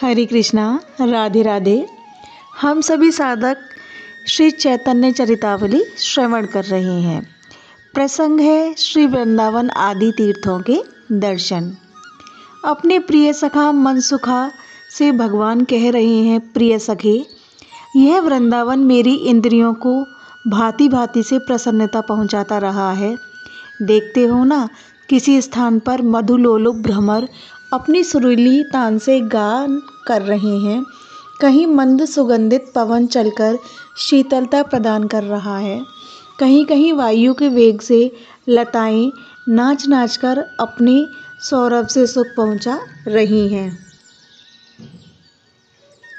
हरे कृष्णा। राधे राधे। हम सभी साधक श्री चैतन्य चरितावली श्रवण कर रहे हैं। प्रसंग है श्री वृंदावन आदि तीर्थों के दर्शन। अपने प्रिय सखा मनसुखा से भगवान कह रहे हैं, प्रिय सखे, यह वृंदावन मेरी इंद्रियों को भांति भांति से प्रसन्नता पहुंचाता रहा है। देखते हो ना, किसी स्थान पर मधुलोलुप भ्रमर अपनी सुरीली तान से गान कर रहे हैं, कहीं मंद सुगंधित पवन चलकर शीतलता प्रदान कर रहा है, कहीं कहीं वायु के वेग से लताएं नाच नाच कर अपने सौरभ से सुख पहुंचा रही हैं,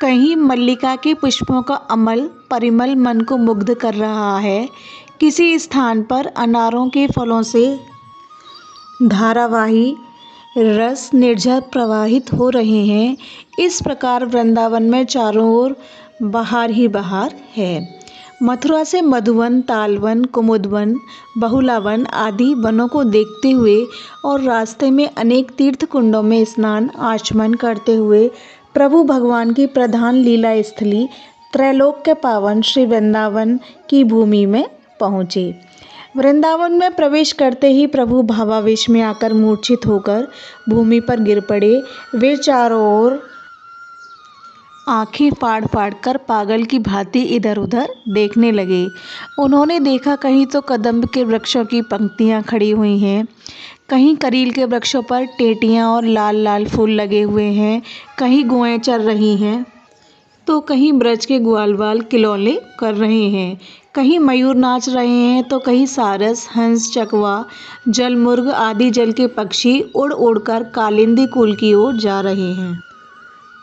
कहीं मल्लिका के पुष्पों का अमल परिमल मन को मुग्ध कर रहा है, किसी स्थान पर अनारों के फलों से धारावाही रस निर्झर प्रवाहित हो रहे हैं। इस प्रकार वृंदावन में चारों ओर बहार ही बहार है। मथुरा से मधुवन, तालवन, कुमुदवन, बहुलावन आदि वनों को देखते हुए और रास्ते में अनेक तीर्थ कुंडों में स्नान आचमन करते हुए प्रभु भगवान की प्रधान लीला स्थली त्रैलोक के पावन श्री वृंदावन की भूमि में पहुँचे। वृंदावन में प्रवेश करते ही प्रभु भावावेश में आकर मूर्छित होकर भूमि पर गिर पड़े। वे चारों ओर आंखें फाड़ फाड़ कर पागल की भांति इधर उधर देखने लगे। उन्होंने देखा, कहीं तो कदम्ब के वृक्षों की पंक्तियां खड़ी हुई हैं, कहीं करील के वृक्षों पर टेटियां और लाल लाल फूल लगे हुए हैं, कहीं गौएं चर रही हैं तो कहीं ब्रज के ग्वालवाल किलौले कर रहे हैं, कहीं मयूर नाच रहे हैं तो कहीं सारस, हंस, चकवा, जलमुर्ग आदि जल के पक्षी उड़ उड़कर कालिंदी कुल की ओर जा रहे हैं।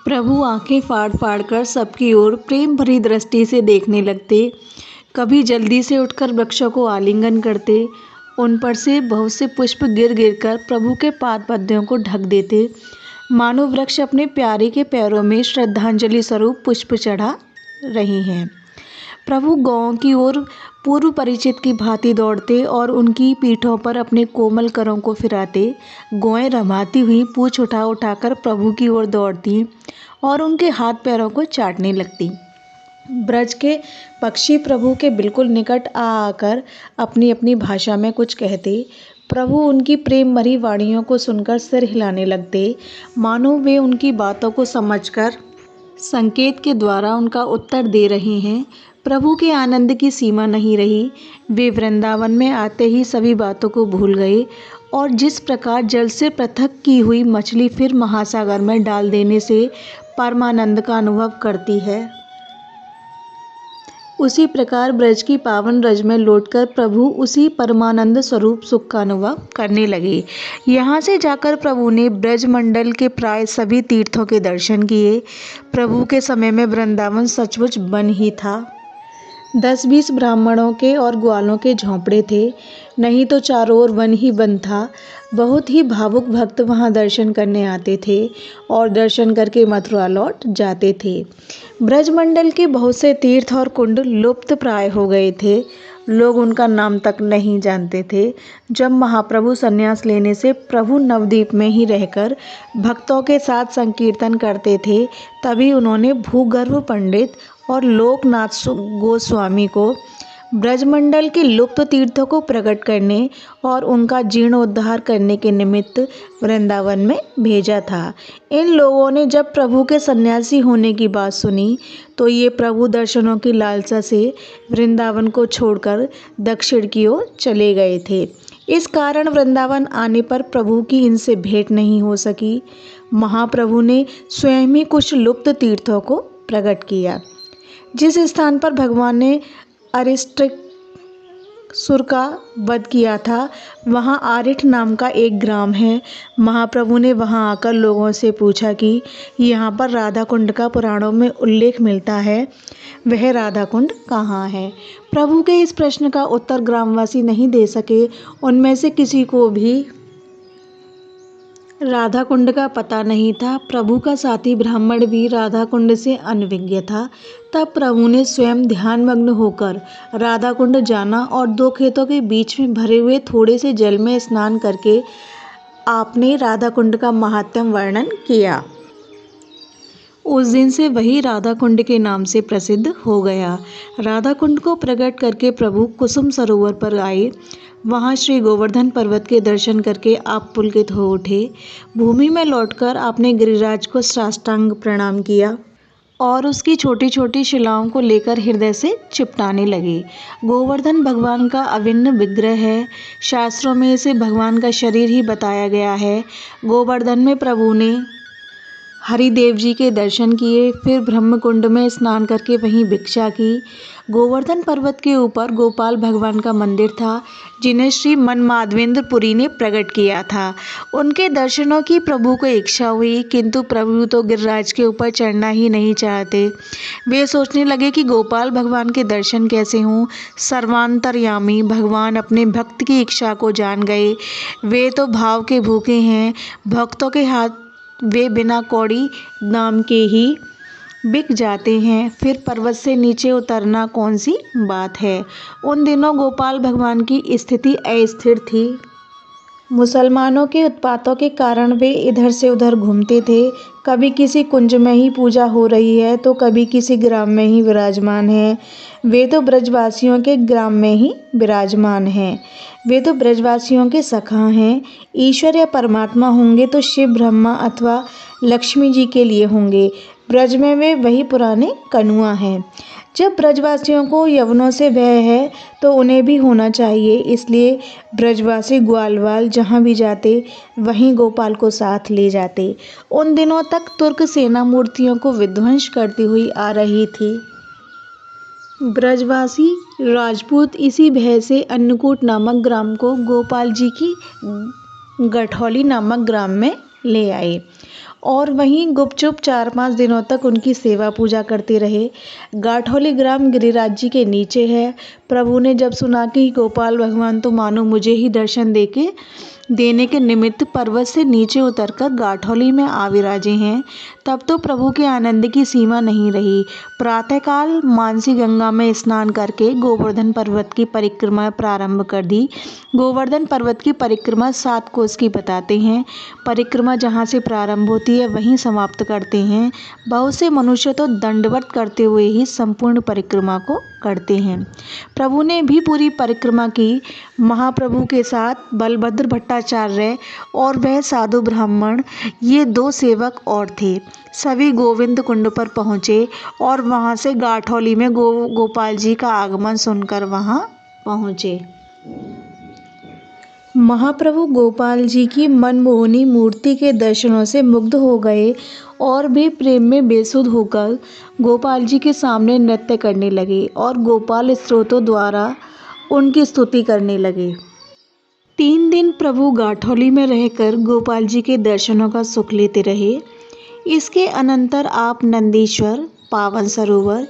प्रभु आंखें फाड़ फाड़ कर सबकी ओर प्रेम भरी दृष्टि से देखने लगते। कभी जल्दी से उठकर वृक्षों को आलिंगन करते, उन पर से बहुत से पुष्प गिर गिर कर प्रभु के पाद पद्यों को ढक देते, मानो वृक्ष अपने प्यारे के पैरों में श्रद्धांजलि स्वरूप पुष्प चढ़ा रही हैं। प्रभु गौओं की ओर पूर्व परिचित की भांति दौड़ते और उनकी पीठों पर अपने कोमल करों को फिराते। गौएं रमाती हुई पूंछ उठा उठाकर प्रभु की ओर दौड़ती और उनके हाथ पैरों को चाटने लगती। ब्रज के पक्षी प्रभु के बिल्कुल निकट आ आकर अपनी अपनी भाषा में कुछ कहते। प्रभु उनकी प्रेम भरी वाणियों को सुनकर सिर हिलाने लगते, मानो वे उनकी बातों को समझकर संकेत के द्वारा उनका उत्तर दे रहे हैं। प्रभु के आनंद की सीमा नहीं रही। वे वृंदावन में आते ही सभी बातों को भूल गए और जिस प्रकार जल से पृथक की हुई मछली फिर महासागर में डाल देने से परमानंद का अनुभव करती है, उसी प्रकार ब्रज की पावन रज में लौटकर प्रभु उसी परमानंद स्वरूप सुख का अनुभव करने लगे। यहाँ से जाकर प्रभु ने ब्रज मंडल के प्राय सभी तीर्थों के दर्शन किए। प्रभु के समय में वृंदावन सचमुच वन ही था। 10-20 ब्राह्मणों के और ग्वालों के झोंपड़े थे, नहीं तो चारों ओर वन ही वन था। बहुत ही भावुक भक्त वहां दर्शन करने आते थे और दर्शन करके मथुरा लौट जाते थे। ब्रजमंडल के बहुत से तीर्थ और कुंड लुप्त प्राय हो गए थे, लोग उनका नाम तक नहीं जानते थे। जब महाप्रभु संन्यास लेने से प्रभु नवद्वीप में ही रहकर भक्तों के साथ संकीर्तन करते थे, तभी उन्होंने भूगर्भ पंडित और लोकनाथ गोस्वामी को ब्रजमंडल के लुप्त तीर्थों को प्रकट करने और उनका जीर्णोद्धार करने के निमित्त वृंदावन में भेजा था। इन लोगों ने जब प्रभु के सन्यासी होने की बात सुनी तो ये प्रभु दर्शनों की लालसा से वृंदावन को छोड़कर दक्षिण की ओर चले गए थे। इस कारण वृंदावन आने पर प्रभु की इनसे भेंट नहीं हो सकी। महाप्रभु ने स्वयं ही कुछ लुप्त तीर्थों को प्रकट किया। जिस स्थान पर भगवान ने अरिष्टसुर का वध किया था, वहाँ आरिठ नाम का एक ग्राम है। महाप्रभु ने वहाँ आकर लोगों से पूछा कि यहाँ पर राधा कुंड का पुराणों में उल्लेख मिलता है, वह राधा कुंड कहाँ है। प्रभु के इस प्रश्न का उत्तर ग्रामवासी नहीं दे सके। उनमें से किसी को भी राधा कुंड का पता नहीं था। प्रभु का साथी ब्राह्मण भी राधा कुंड से अनभिज्ञ था। तब प्रभु ने स्वयं ध्यानमग्न होकर राधा कुंड जाना और 2 खेतों के बीच में भरे हुए थोड़े से जल में स्नान करके आपने राधा कुंड का महात्म्य वर्णन किया। उस दिन से वही राधा कुंड के नाम से प्रसिद्ध हो गया। राधा कुंड को प्रकट करके प्रभु कुसुम सरोवर पर आए। वहाँ श्री गोवर्धन पर्वत के दर्शन करके आप पुलकित हो उठे। भूमि में लौटकर आपने गिरिराज को साष्टांग प्रणाम किया और उसकी छोटी छोटी शिलाओं को लेकर हृदय से चिपटाने लगे। गोवर्धन भगवान का अभिन्न विग्रह है। शास्त्रों में इसे भगवान का शरीर ही बताया गया है। गोवर्धन में प्रभु ने हरिदेव जी के दर्शन किए, फिर ब्रह्मकुंड में स्नान करके वहीं भिक्षा की। गोवर्धन पर्वत के ऊपर गोपाल भगवान का मंदिर था, जिन्हें श्री मनमाधवेंद्र पुरी ने प्रकट किया था। उनके दर्शनों की प्रभु को इच्छा हुई, किंतु प्रभु तो गिरिराज के ऊपर चढ़ना ही नहीं चाहते। वे सोचने लगे कि गोपाल भगवान के दर्शन कैसे हों। सर्वांतर्यामी भगवान अपने भक्त की इच्छा को जान गए। वे तो भाव के भूखे हैं। भक्तों के हाथ वे बिना कौड़ी दाम के ही बिक जाते हैं। फिर पर्वत से नीचे उतरना कौन सी बात है। उन दिनों गोपाल भगवान की स्थिति अस्थिर थी। मुसलमानों के उत्पातों के कारण वे इधर से उधर घूमते थे। कभी किसी कुंज में ही पूजा हो रही है तो कभी किसी ग्राम में ही विराजमान है। वे तो ब्रजवासियों के ग्राम में ही विराजमान हैं। वे तो ब्रजवासियों के सखा हैं। ईश्वर या परमात्मा होंगे तो शिव, ब्रह्मा अथवा लक्ष्मी जी के लिए होंगे। ब्रज में वे वही पुराने कनुआ हैं। जब ब्रजवासियों को यवनों से भय है तो उन्हें भी होना चाहिए। इसलिए ब्रजवासी ग्वालवाल जहाँ भी जाते वहीं गोपाल को साथ ले जाते। उन दिनों तक तुर्क सेना मूर्तियों को विध्वंस करती हुई आ रही थी। ब्रजवासी राजपूत इसी भय से अन्नकूट नामक ग्राम को गोपाल जी की गठौली नामक ग्राम में ले आए और वहीं गुपचुप 4-5 दिनों तक उनकी सेवा पूजा करते रहे। गाठौली ग्राम गिरिराज जी के नीचे है। प्रभु ने जब सुना कि गोपाल भगवान तो मानो मुझे ही दर्शन देने के निमित्त पर्वत से नीचे उतरकर गाठौली में आ विराजे हैं, तब तो प्रभु के आनंद की सीमा नहीं रही। प्रातःकाल मानसी गंगा में स्नान करके गोवर्धन पर्वत की परिक्रमा प्रारंभ कर दी। गोवर्धन पर्वत की परिक्रमा 7 कोस की बताते हैं। परिक्रमा जहाँ से प्रारंभ होती है वहीं समाप्त करते हैं। बहुत से मनुष्य तो दंडवत करते हुए ही संपूर्ण परिक्रमा को करते हैं। प्रभु ने भी पूरी परिक्रमा की। महाप्रभु के साथ बलभद्र भट्टाचार्य और वह साधु ब्राह्मण, ये 2 सेवक और थे। सभी गोविंद कुंड पर पहुँचे और वहाँ से गाठौली में गोपाल जी का आगमन सुनकर वहाँ पहुँचे। महाप्रभु गोपाल जी की मनमोहनी मूर्ति के दर्शनों से मुग्ध हो गए और भी प्रेम में बेसुध होकर गोपाल जी के सामने नृत्य करने लगे और गोपाल स्तोत्रों द्वारा उनकी स्तुति करने लगे। 3 दिन प्रभु गाठौली में रहकर गोपाल जी के दर्शनों का सुख लेते रहे। इसके अनंतर आप नंदीश्वर, पावन सरोवर,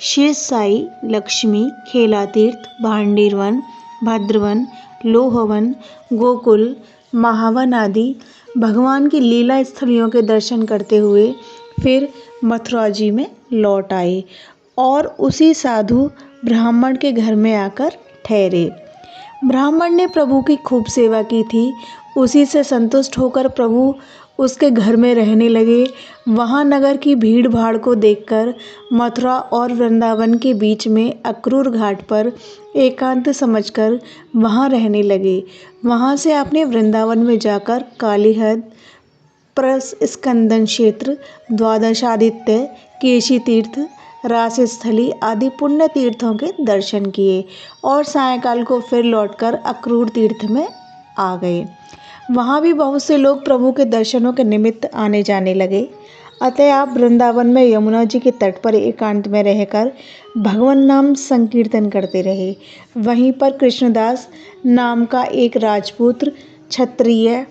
शेष साई, लक्ष्मी, खेला तीर्थ, भांडीरवन, भद्रवन, लोहवन, गोकुल, महावन आदि भगवान की लीला स्थलियों के दर्शन करते हुए फिर मथुरा जी में लौट आए और उसी साधु ब्राह्मण के घर में आकर ठहरे। ब्राह्मण ने प्रभु की खूब सेवा की थी। उसी से संतुष्ट होकर प्रभु उसके घर में रहने लगे। वहाँ नगर की भीड़ भाड़ को देखकर मथुरा और वृंदावन के बीच में अक्रूर घाट पर एकांत समझकर वहाँ रहने लगे। वहाँ से आपने वृंदावन में जाकर कालीहद, प्रस्कंदन क्षेत्र, द्वादशादित्य, केशी तीर्थ, रासस्थली आदि पुण्य तीर्थों के दर्शन किए और सायंकाल को फिर लौटकर अक्रूर तीर्थ में आ गए। वहाँ भी बहुत से लोग प्रभु के दर्शनों के निमित्त आने जाने लगे। अतः आप वृंदावन में यमुना जी के तट पर एकांत में रहकर भगवान नाम संकीर्तन करते रहे। वहीं पर कृष्णदास नाम का एक राजपुत्र क्षत्रिय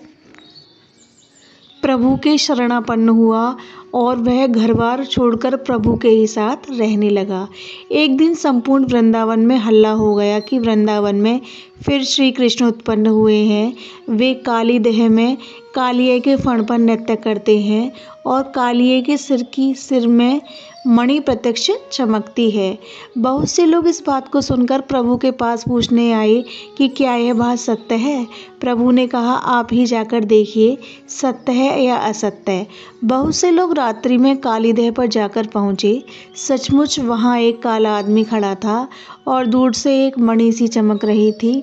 प्रभु के शरणापन्न हुआ और वह घर बार छोड़कर प्रभु के ही साथ रहने लगा। एक दिन संपूर्ण वृंदावन में हल्ला हो गया कि वृंदावन में फिर श्री कृष्ण उत्पन्न हुए हैं। वे काली देह में कालिये के फण पर नृत्य करते हैं और कालिए के सिर में मणि प्रत्यक्ष चमकती है। बहुत से लोग इस बात को सुनकर प्रभु के पास पूछने आए कि क्या यह बात सत्य है। प्रभु ने कहा, आप ही जाकर देखिए सत्य है या असत्य। बहुत से लोग रात्रि में काली देह पर जाकर पहुँचे। सचमुच वहाँ एक काला आदमी खड़ा था और दूर से एक मणि सी चमक रही थी।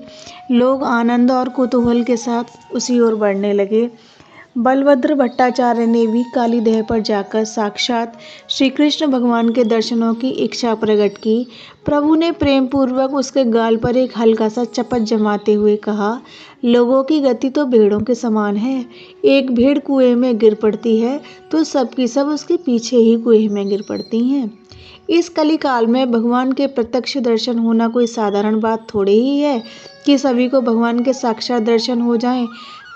लोग आनंद और कुतूहल के साथ उसी ओर बढ़ने लगे। बलभद्र भट्टाचार्य ने भी काली देह पर जाकर साक्षात श्री कृष्ण भगवान के दर्शनों की इच्छा प्रकट की। प्रभु ने प्रेम पूर्वक उसके गाल पर एक हल्का सा चपत जमाते हुए कहा, लोगों की गति तो भेड़ों के समान है। एक भेड़ कुएं में गिर पड़ती है तो सबकी सब उसके पीछे ही कुएं में गिर पड़ती हैं। इस कलिकाल में भगवान के प्रत्यक्ष दर्शन होना कोई साधारण बात थोड़ी ही है कि सभी को भगवान के साक्षात दर्शन हो जाएं।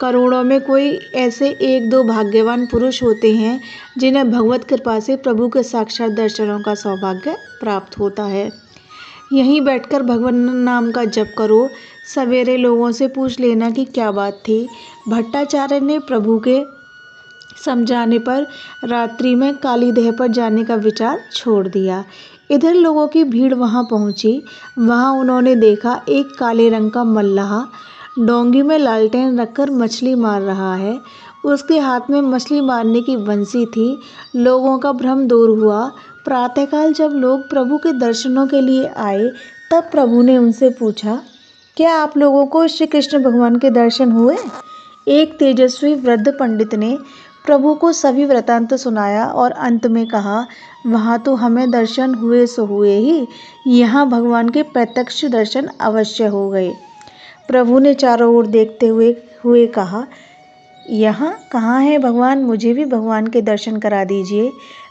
करोड़ों में कोई ऐसे एक दो भाग्यवान पुरुष होते हैं जिन्हें भगवत कृपा से प्रभु के साक्षात दर्शनों का सौभाग्य प्राप्त होता है। यहीं बैठकर भगवान नाम का जप करो। सवेरे लोगों से पूछ लेना कि क्या बात थी। भट्टाचार्य ने प्रभु के समझाने पर रात्रि में काली देह पर जाने का विचार छोड़ दिया। इधर लोगों की भीड़ वहां पहुंची। वहां उन्होंने देखा एक काले रंग का मल्लाह डोंगी में लालटेन रखकर मछली मार रहा है। उसके हाथ में मछली मारने की बंसी थी। लोगों का भ्रम दूर हुआ। प्रातःकाल जब लोग प्रभु के दर्शनों के लिए आए तब प्रभु ने उनसे पूछा, क्या आप लोगों को श्री कृष्ण भगवान के दर्शन हुए? एक तेजस्वी वृद्ध पंडित ने प्रभु को सभी वृतांत सुनाया और अंत में कहा, वहाँ तो हमें दर्शन हुए सो हुए ही, यहाँ भगवान के प्रत्यक्ष दर्शन अवश्य हो गए। प्रभु ने चारों ओर देखते हुए कहा, यहाँ कहाँ है भगवान? मुझे भी भगवान के दर्शन करा दीजिए।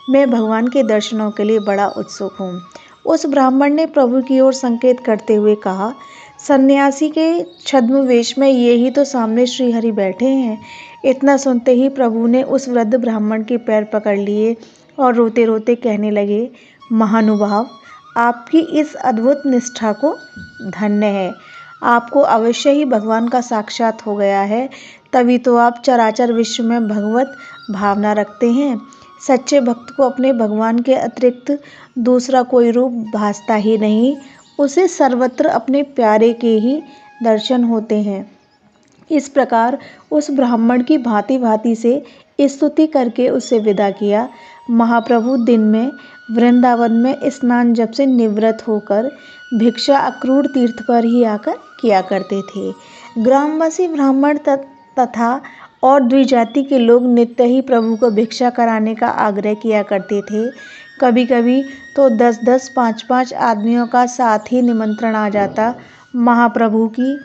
मैं भगवान के दर्शनों के लिए बड़ा उत्सुक हूँ। उस ब्राह्मण ने प्रभु की ओर संकेत करते हुए कहा, सन्यासी के छद्म वेश में ये ही तो सामने श्री हरि बैठे हैं। इतना सुनते ही प्रभु ने उस वृद्ध ब्राह्मण के पैर पकड़ लिए और रोते रोते कहने लगे, महानुभाव, आपकी इस अद्भुत निष्ठा को धन्य है। आपको अवश्य ही भगवान का साक्षात हो गया है, तभी तो आप चराचर विश्व में भगवत भावना रखते हैं। सच्चे भक्त को अपने भगवान के अतिरिक्त दूसरा कोई रूप भासता ही नहीं। उसे सर्वत्र अपने प्यारे के ही दर्शन होते हैं। इस प्रकार उस ब्राह्मण की भांति भांति से स्तुति करके उसे विदा किया। महाप्रभु दिन में वृंदावन में स्नान जप से निवृत्त होकर भिक्षा अक्रूर तीर्थ पर ही आकर किया करते थे। ग्रामवासी ब्राह्मण तथा और द्विजाति के लोग नित्य ही प्रभु को भिक्षा कराने का आग्रह किया करते थे। कभी कभी तो 10-10, 5-5 आदमियों का साथ ही निमंत्रण आ जाता। महाप्रभु की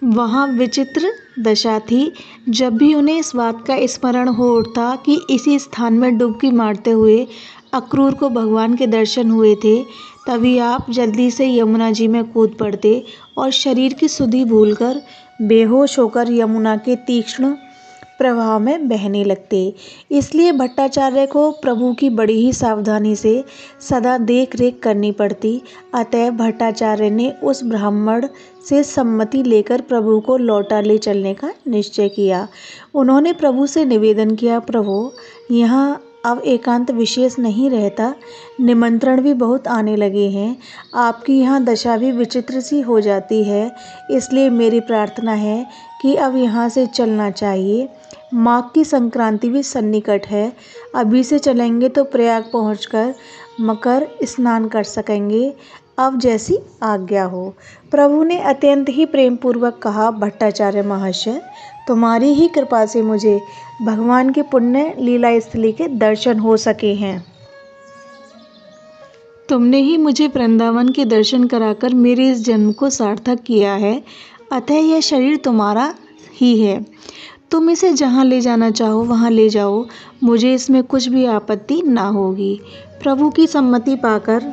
वहाँ विचित्र दशा थी। जब भी उन्हें इस बात का स्मरण हो उठता कि इसी स्थान में डुबकी मारते हुए अक्रूर को भगवान के दर्शन हुए थे, तभी आप जल्दी से यमुना जी में कूद पड़ते और शरीर की सुधि भूलकर बेहोश होकर यमुना के तीक्ष्ण प्रवाह में बहने लगते। इसलिए भट्टाचार्य को प्रभु की बड़ी ही सावधानी से सदा देख रेख करनी पड़ती। अतः भट्टाचार्य ने उस ब्राह्मण से सम्मति लेकर प्रभु को लौटा ले चलने का निश्चय किया। उन्होंने प्रभु से निवेदन किया, प्रभु, यहाँ अब एकांत विशेष नहीं रहता। निमंत्रण भी बहुत आने लगे हैं। आपकी यहाँ दशा भी विचित्र सी हो जाती है। इसलिए मेरी प्रार्थना है कि अब यहाँ से चलना चाहिए। माघ की संक्रांति भी सन्निकट है। अभी से चलेंगे तो प्रयाग पहुंचकर मकर स्नान कर सकेंगे। अब जैसी आज्ञा हो। प्रभु ने अत्यंत ही प्रेम पूर्वक कहा, भट्टाचार्य महाशय, तुम्हारी ही कृपा से मुझे भगवान की पुण्य लीला स्थली के दर्शन हो सके हैं। तुमने ही मुझे वृंदावन के दर्शन कराकर मेरे इस जन्म को सार्थक किया है। अतः यह शरीर तुम्हारा ही है। तुम इसे जहाँ ले जाना चाहो वहाँ ले जाओ। मुझे इसमें कुछ भी आपत्ति ना होगी। प्रभु की सम्मति पाकर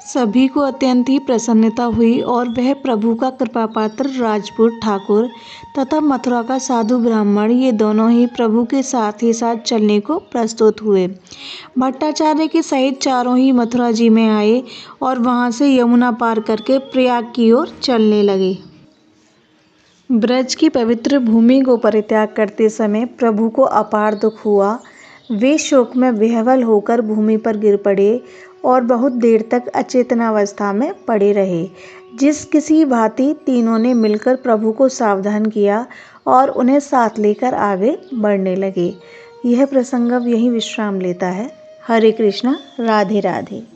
सभी को अत्यंत ही प्रसन्नता हुई और वह प्रभु का कृपापात्र राजपूत ठाकुर तथा मथुरा का साधु ब्राह्मण, ये दोनों ही प्रभु के साथ ही साथ चलने को प्रस्तुत हुए। भट्टाचार्य के सहित चारों ही मथुरा जी में आए और वहां से यमुना पार करके प्रयाग की ओर चलने लगे। ब्रज की पवित्र भूमि को परित्याग करते समय प्रभु को अपार दुख हुआ। वे शोक में विह्वल होकर भूमि पर गिर पड़े और बहुत देर तक अचेतनावस्था में पड़े रहे। जिस किसी भांति तीनों ने मिलकर प्रभु को सावधान किया और उन्हें साथ लेकर आगे बढ़ने लगे। यह प्रसंग अब यहीं विश्राम लेता है। हरे कृष्णा, राधे राधे।